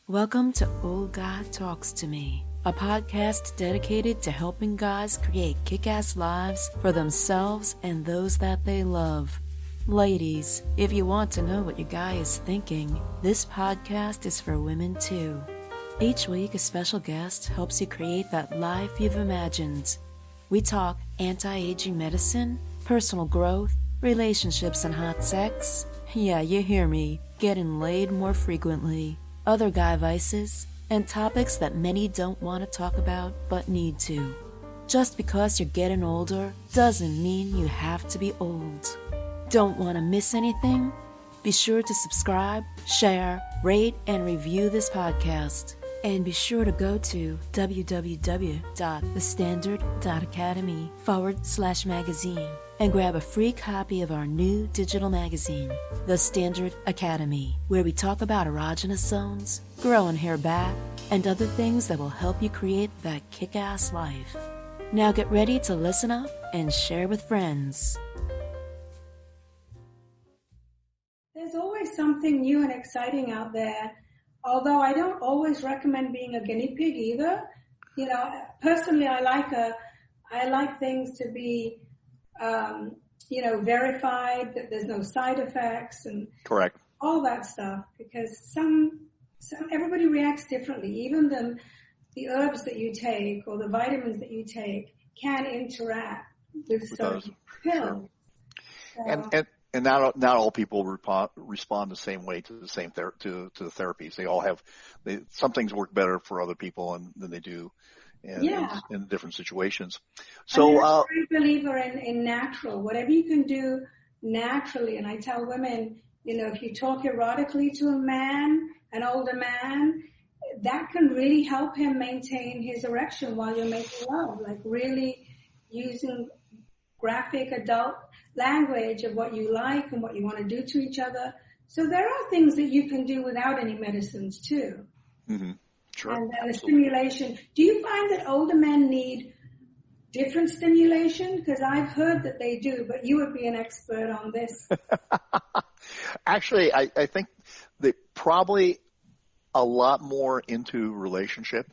Welcome to Old Guy Talks to Me, a podcast dedicated to helping guys create kick-ass lives for themselves and those that they love. Ladies, if you want to know what your guy is thinking, this podcast is for women too. Each week, a special guest helps you create that life you've imagined. We talk anti-aging medicine, personal growth, relationships and hot sex. Yeah, you hear me, getting laid more frequently. Other guy vices, and topics that many don't want to talk about but need to. Just because you're getting older doesn't mean you have to be old. Don't want to miss anything? Be sure to subscribe, share, rate, and review this podcast. And be sure to go to www.thestandard.academy/magazine and grab a free copy of our new digital magazine, The Standard Academy, where we talk about erogenous zones, growing hair back, and other things that will help you create that kick-ass life. Now get ready to listen up and share with friends. There's always something new and exciting out there, although I don't always recommend being a guinea pig either. You know, personally, I like things to be verified, that there's no side effects and correct all that stuff, because some everybody reacts differently. Even the herbs that you take or the vitamins that you take can interact with certain pills. Sure. And not all people respond the same way to the same to the therapies. They all have some things work better for other people than they do in different situations. So I'm a great believer in natural, whatever you can do naturally. And I tell women, if you talk erotically to a man, an older man, that can really help him maintain his erection while you're making love, like really using graphic adult language of what you like and what you want to do to each other. So there are things that you can do without any medicines too. Mm-hmm. Sure. And then the stimulation. Do you find that older men need different stimulation? Because I've heard that they do, but you would be an expert on this. Actually, I think they probably a lot more into relationship.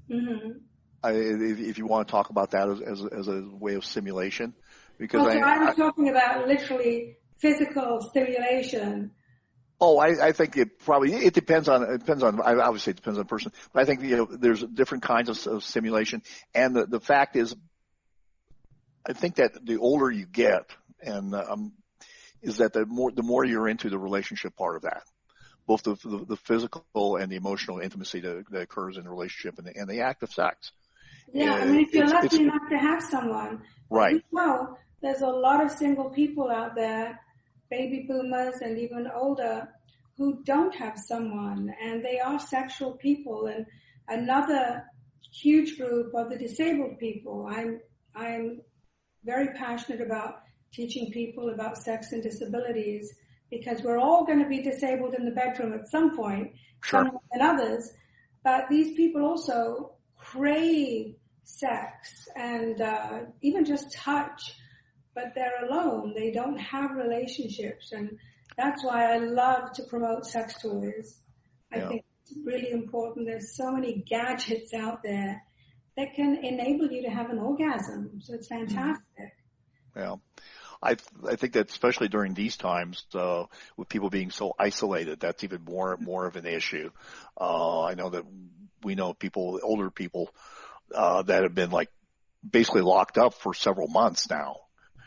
Mm-hmm. If you want to talk about that as a way of stimulation. Because I was talking about literally physical stimulation. Oh, I think it depends on obviously it depends on the person, but I think there's different kinds of stimulation, and the fact is, I think that the older you get, and is that the more you're into the relationship part of that, both the physical and the emotional intimacy that occurs in a relationship and the act of sex. Yeah, I mean, if you're lucky enough to have someone, right? There's a lot of single people out there, baby boomers and even older, who don't have someone, and they are sexual people. And another huge group are the disabled people. I'm very passionate about teaching people about sex and disabilities, because we're all going to be disabled in the bedroom at some point, sure, some more than others. But these people also crave sex and even just touch, but they're alone. They don't have relationships, and that's why I love to promote sex toys. I think it's really important. There's so many gadgets out there that can enable you to have an orgasm, so it's fantastic. Yeah. I think that especially during these times, with people being so isolated, that's even more of an issue. I know that we know older people that have been basically locked up for several months now.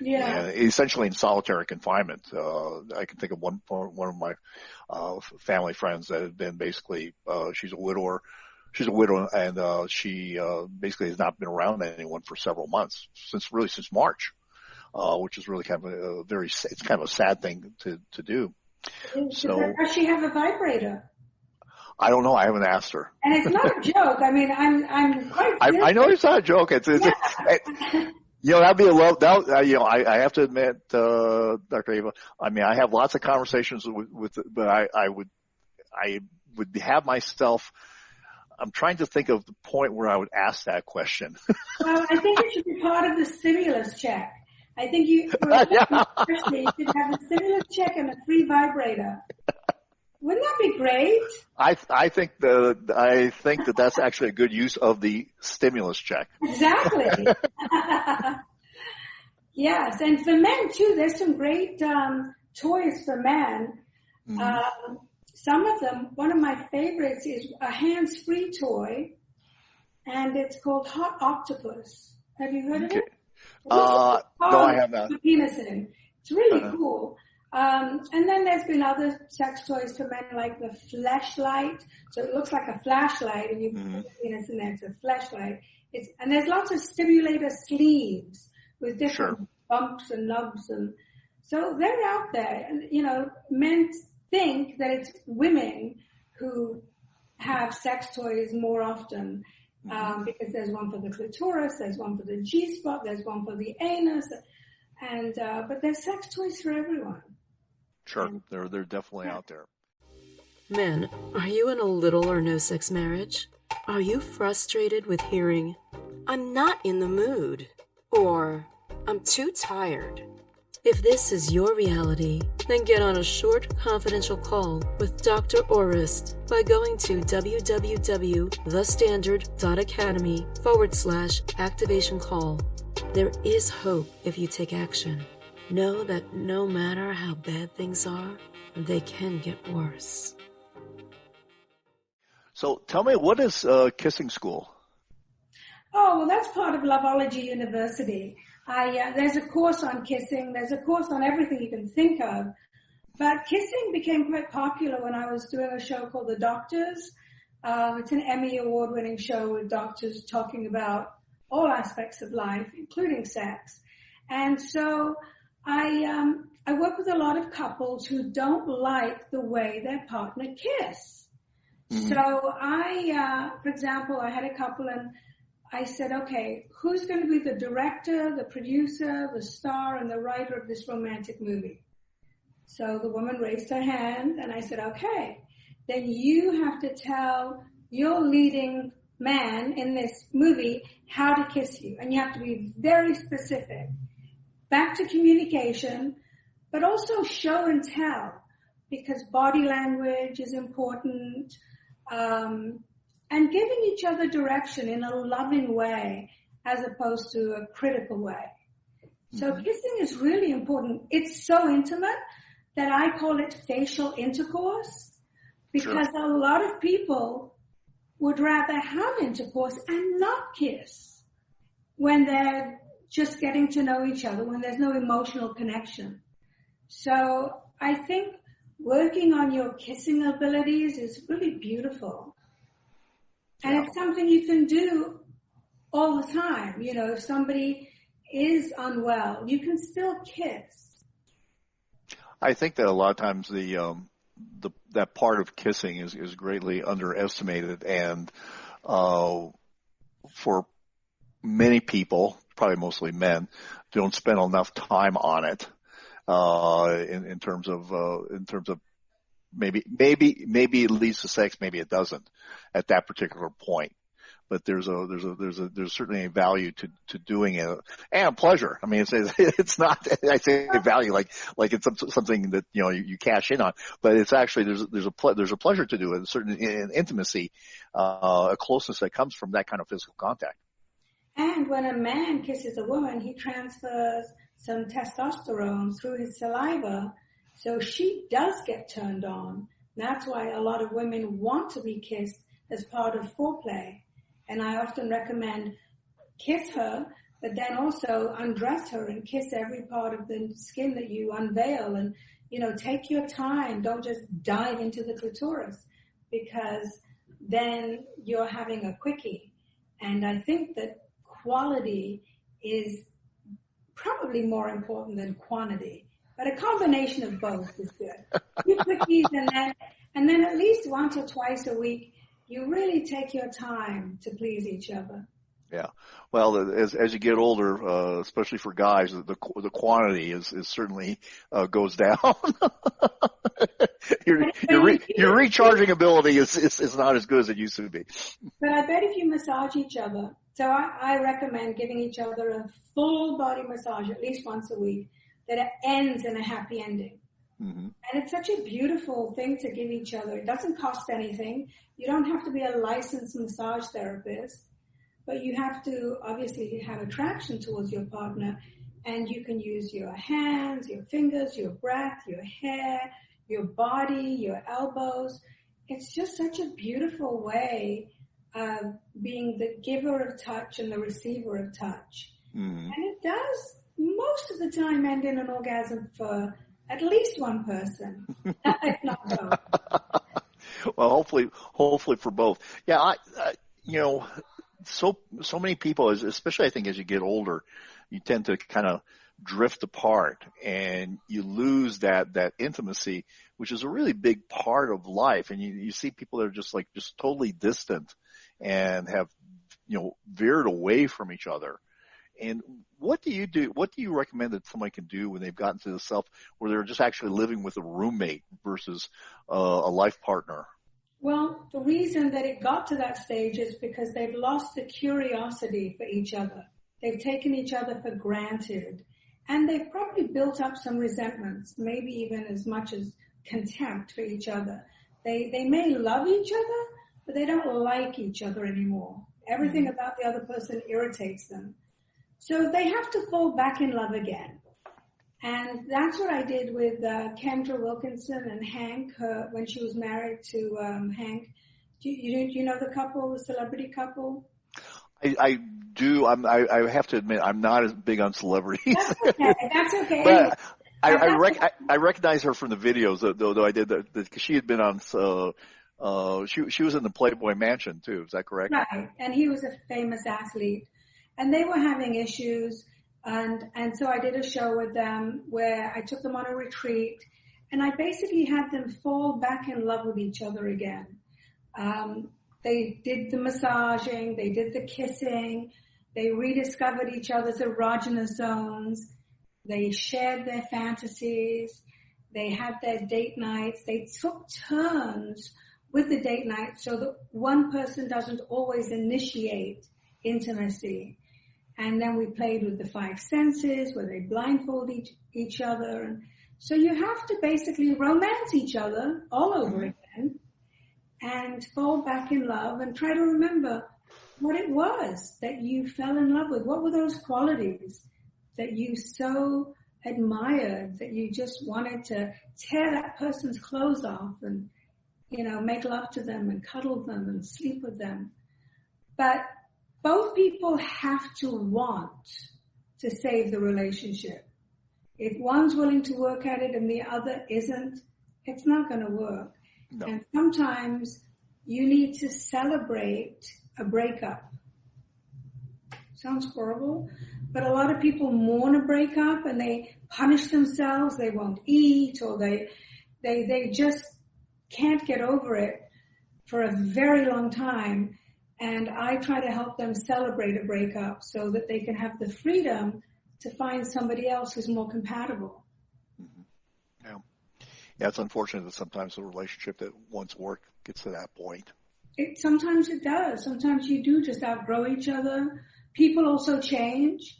Yeah. And essentially in solitary confinement. I can think of one of my family friends that had been basically she's a widower, and she basically has not been around anyone for several months since March. Which is really kind of it's kind of a sad thing to do. So does she have a vibrator? I don't know. I haven't asked her. And it's not a joke. I mean, I'm quite. I know it's not a joke. That'd be a love. I have to admit, Dr. Ava. I mean, I have lots of conversations but I would have myself. I'm trying to think of the point where I would ask that question. Well, I think it should be part of the stimulus check. I think especially you should have a stimulus check and a free vibrator. Wouldn't that be great? I think that that's actually a good use of the stimulus check. Exactly. Yes, and for men too, there's some great toys for men. Mm-hmm. Some of them, one of my favorites is a hands-free toy, and it's called Hot Octopus. Have you heard of it? No, I have not. Penis in. It's really cool. And then there's been other sex toys for men, like the fleshlight. So it looks like a flashlight, and you put the penis in there. It's a fleshlight. And there's lots of stimulator sleeves with different bumps and nubs, and so they're out there. And men think that it's women who have sex toys more often, because there's one for the clitoris, there's one for the G-spot, there's one for the anus, and but there's sex toys for everyone. Sure, they're definitely out there. Men, are you in a little or no sex marriage? Are you frustrated with hearing, "I'm not in the mood," or "I'm too tired"? If this is your reality, then get on a short, confidential call with Dr. Orist by going to www.thestandard.academy/activation call. There is hope if you take action. Know that no matter how bad things are, they can get worse. So tell me, what is kissing school? Oh, well, that's part of Loveology University. There's a course on kissing. There's a course on everything you can think of. But kissing became quite popular when I was doing a show called The Doctors. It's an Emmy award-winning show with doctors talking about all aspects of life, including sex. And so I work with a lot of couples who don't like the way their partner kiss. Mm-hmm. So for example, I had a couple and I said, okay, who's going to be the director, the producer, the star, and the writer of this romantic movie? So the woman raised her hand, and I said, okay, then you have to tell your leading man in this movie how to kiss you. And you have to be very specific. Back to communication, but also show and tell, because body language is important. And giving each other direction in a loving way as opposed to a critical way. So kissing is really important. It's so intimate that I call it facial intercourse, because a lot of people would rather have intercourse and not kiss when they're just getting to know each other, when there's no emotional connection. So I think working on your kissing abilities is really beautiful. And it's something you can do all the time. If somebody is unwell, you can still kiss. I think that a lot of times that part of kissing is greatly underestimated, and for many people, probably mostly men, don't spend enough time on it in terms of maybe it leads to sex, maybe it doesn't at that particular point. But there's certainly a value to doing it, and pleasure. I mean, it's not, I say value like it's something that you cash in on, but it's actually there's a pleasure to do it, a certain intimacy, a closeness that comes from that kind of physical contact. And when a man kisses a woman, he transfers some testosterone through his saliva, so she does get turned on. That's why a lot of women want to be kissed as part of foreplay. And I often recommend kiss her, but then also undress her and kiss every part of the skin that you unveil. And, take your time. Don't just dive into the clitoris, because then you're having a quickie. And I think that quality is probably more important than quantity. But a combination of both is good. You quickies and then at least once or twice a week, you really take your time to please each other. Yeah. Well, as you get older, especially for guys, the quantity is certainly goes down. Your recharging ability is not as good as it used to be. But I bet if you massage each other, so I recommend giving each other a full body massage at least once a week, that it ends in a happy ending. Mm-hmm. And it's such a beautiful thing to give each other. It doesn't cost anything. You don't have to be a licensed massage therapist, but you have to obviously have attraction towards your partner, and you can use your hands, your fingers, your breath, your hair, your body, your elbows. It's just such a beautiful way of being the giver of touch and the receiver of touch. Mm-hmm. And it does most of the time end in an orgasm for at least one person, if not both. Well, hopefully for both. Yeah, so many people, especially I think as you get older, you tend to kind of drift apart and you lose that intimacy, which is a really big part of life. And you see people that are just totally distant and have, veered away from each other. And what do you do? What do you recommend that somebody can do when they've gotten to the self where they're just actually living with a roommate versus a life partner? Well, the reason that it got to that stage is because they've lost the curiosity for each other. They've taken each other for granted. And they've probably built up some resentments, maybe even as much as contempt for each other. They may love each other, but they don't like each other anymore. Everything about the other person irritates them. So they have to fall back in love again. And that's what I did with Kendra Wilkinson and Hank when she was married to Hank. Do you know the couple, the celebrity couple? I do. I have to admit, I'm not as big on celebrities. That's okay. But I recognize her from the videos, though I did that because she had been on. She was in the Playboy Mansion too. Is that correct? Right, and he was a famous athlete, and they were having issues, and so I did a show with them where I took them on a retreat, and I basically had them fall back in love with each other again. They did the massaging, they did the kissing, they rediscovered each other's erogenous zones, they shared their fantasies, they had their date nights, they took turns with the date night so that one person doesn't always initiate intimacy. And then we played with the five senses where they blindfold each other. And so you have to basically romance each other all over again and fall back in love and try to remember what it was that you fell in love with. What were those qualities that you so admired that you just wanted to tear that person's clothes off and, make love to them and cuddle them and sleep with them. But both people have to want to save the relationship. If one's willing to work at it and the other isn't, it's not going to work. No. And sometimes you need to celebrate a breakup. Sounds horrible, but a lot of people mourn a breakup and they punish themselves. They won't eat, or they just can't get over it for a very long time. And I try to help them celebrate a breakup so that they can have the freedom to find somebody else who's more compatible. Mm-hmm. Yeah, it's unfortunate that sometimes the relationship that once worked gets to that point. Sometimes it does. Sometimes you do just outgrow each other. People also change.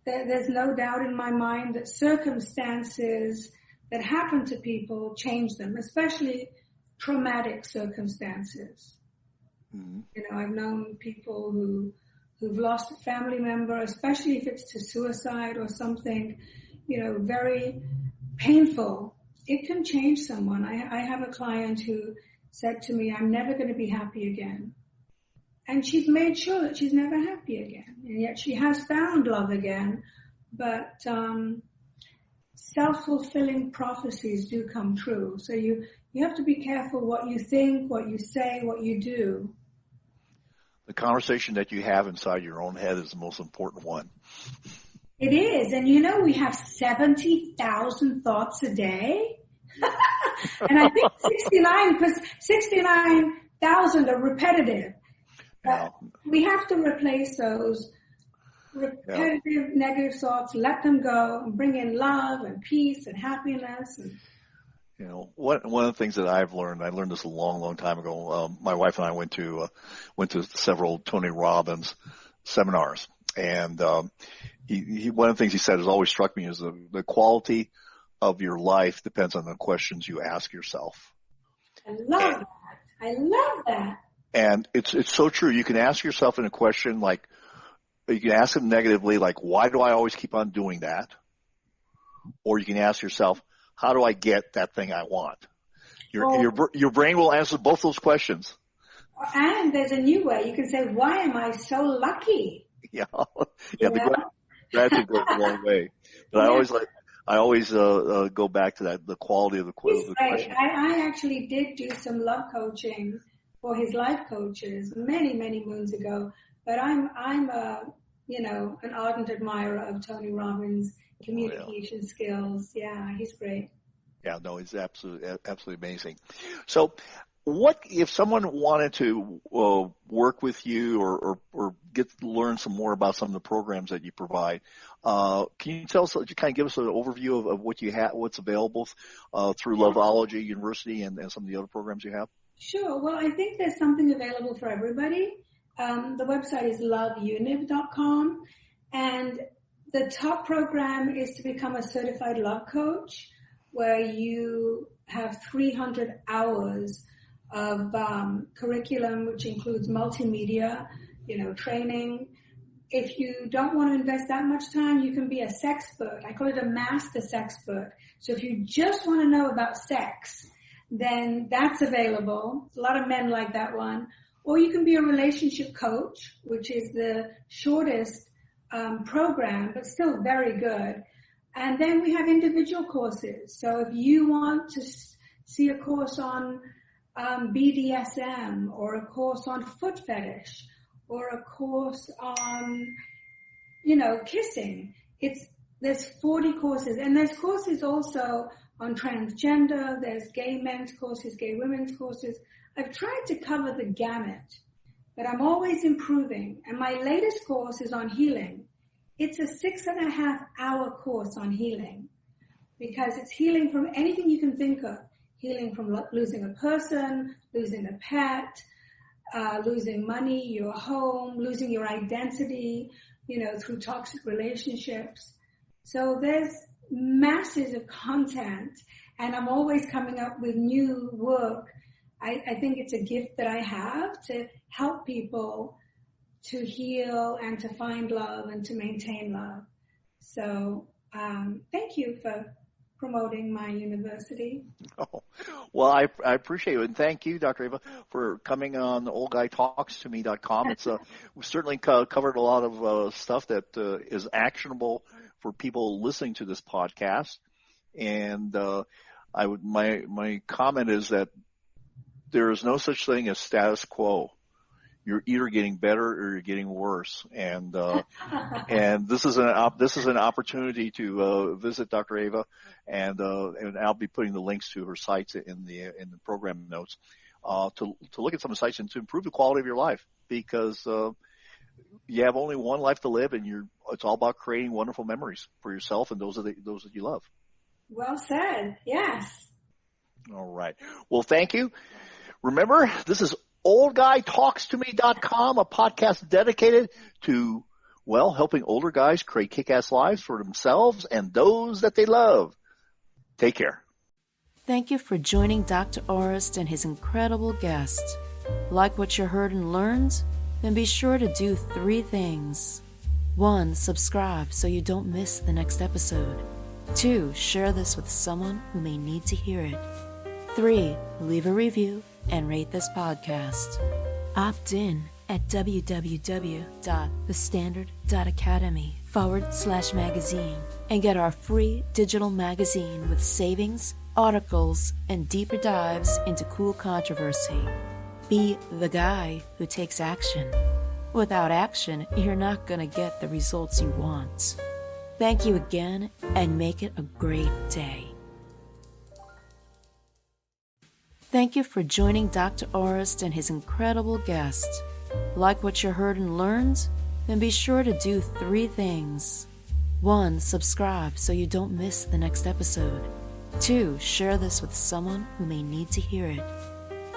There's no doubt in my mind that circumstances that happen to people change them, especially traumatic circumstances. Mm-hmm. I've known people who've lost a family member, especially if it's to suicide or something, very painful. It can change someone. I have a client who said to me, I'm never going to be happy again. And she's made sure that she's never happy again. And yet she has found love again. But self-fulfilling prophecies do come true. So you have to be careful what you think, what you say, what you do. The conversation that you have inside your own head is the most important one. It is. And we have 70,000 thoughts a day. And I think 69,000 are repetitive. We have to replace those repetitive negative thoughts, let them go, and bring in love and peace and happiness. And one of the things that I learned this a long, long time ago. My wife and I went to several Tony Robbins seminars, and he one of the things he said has always struck me is the quality of your life depends on the questions you ask yourself. I love that. I love that. And it's so true. You can ask yourself in a question like, you can ask them negatively, like, why do I always keep on doing that? Or you can ask yourself, how do I get that thing I want? Your brain will answer both those questions. And there's a new way. You can say, why am I so lucky? Yeah. The gratitude goes a long way. But I always go back to that, the quality of the question. I actually did do some love coaching for his life coaches many, many moons ago. But I'm an ardent admirer of Tony Robbins' communication skills. Yeah, he's great. Yeah, no, he's absolutely amazing. So, what if someone wanted to work with you or learn some more about some of the programs that you provide? Can you tell us, kind of give us an overview of what you have, what's available through Loveology University and some of the other programs you have? Sure. Well, I think there's something available for everybody. The website is loveuniv.com, and the top program is to become a certified love coach, where you have 300 hours of curriculum, which includes multimedia, training. If you don't want to invest that much time, you can be a sexpert. I call it a master sexpert. So if you just want to know about sex, then that's available. A lot of men like that one. Or you can be a relationship coach, which is the shortest program, but still very good. And then we have individual courses. So if you want to see a course on BDSM, or a course on foot fetish, or a course on, kissing, there's 40 courses. And there's courses also on transgender. There's gay men's courses, gay women's courses. I've tried to cover the gamut, but I'm always improving. And my latest course is on healing. It's a 6.5-hour course on healing, because it's healing from anything you can think of. Healing from losing a person, losing a pet, losing money, your home, losing your identity, through toxic relationships. So there's masses of content, and I'm always coming up with new work. I think it's a gift that I have to help people to heal and to find love and to maintain love. So thank you for promoting my university. Oh, well, I appreciate it. And thank you, Dr. Ava, for coming on oldguytalkstome.com. It's we've certainly covered a lot of stuff that is actionable for people listening to this podcast. And my comment is that there is no such thing as status quo. You're either getting better or you're getting worse. And this is an opportunity to visit Dr. Ava, and I'll be putting the links to her sites in the program notes to look at some of the sites and to improve the quality of your life, because you have only one life to live, and it's all about creating wonderful memories for yourself and those that you love. Well said. Yes. All right. Well, thank you. Remember, this is oldguytalkstome.com, a podcast dedicated to, helping older guys create kick-ass lives for themselves and those that they love. Take care. Thank you for joining Dr. Orist and his incredible guests. Like what you heard and learned? Then be sure to do 3 things. 1, subscribe so you don't miss the next episode. 2, share this with someone who may need to hear it. 3, leave a review and rate this podcast. Opt in at www.thestandard.academy/magazine and get our free digital magazine with savings, articles, and deeper dives into cool controversy. Be the guy who takes action. Without action, you're not going to get the results you want. Thank you again, and make it a great day. Thank you for joining Dr. Orist and his incredible guests. Like what you heard and learned? Then be sure to do 3 things. 1, subscribe so you don't miss the next episode. 2, share this with someone who may need to hear it.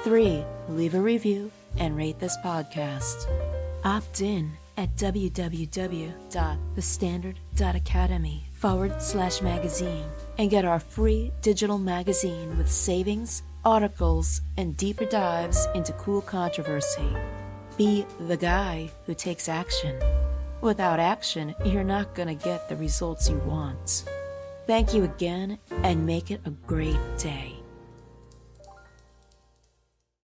3, leave a review and rate this podcast. Opt in at www.thestandard.academy www.SHRINKAGE.com/magazine and get our free digital magazine with savings, articles, and deeper dives into cool controversy. Be the guy who takes action. Without action, you're not going to get the results you want. Thank you again, and make it a great day.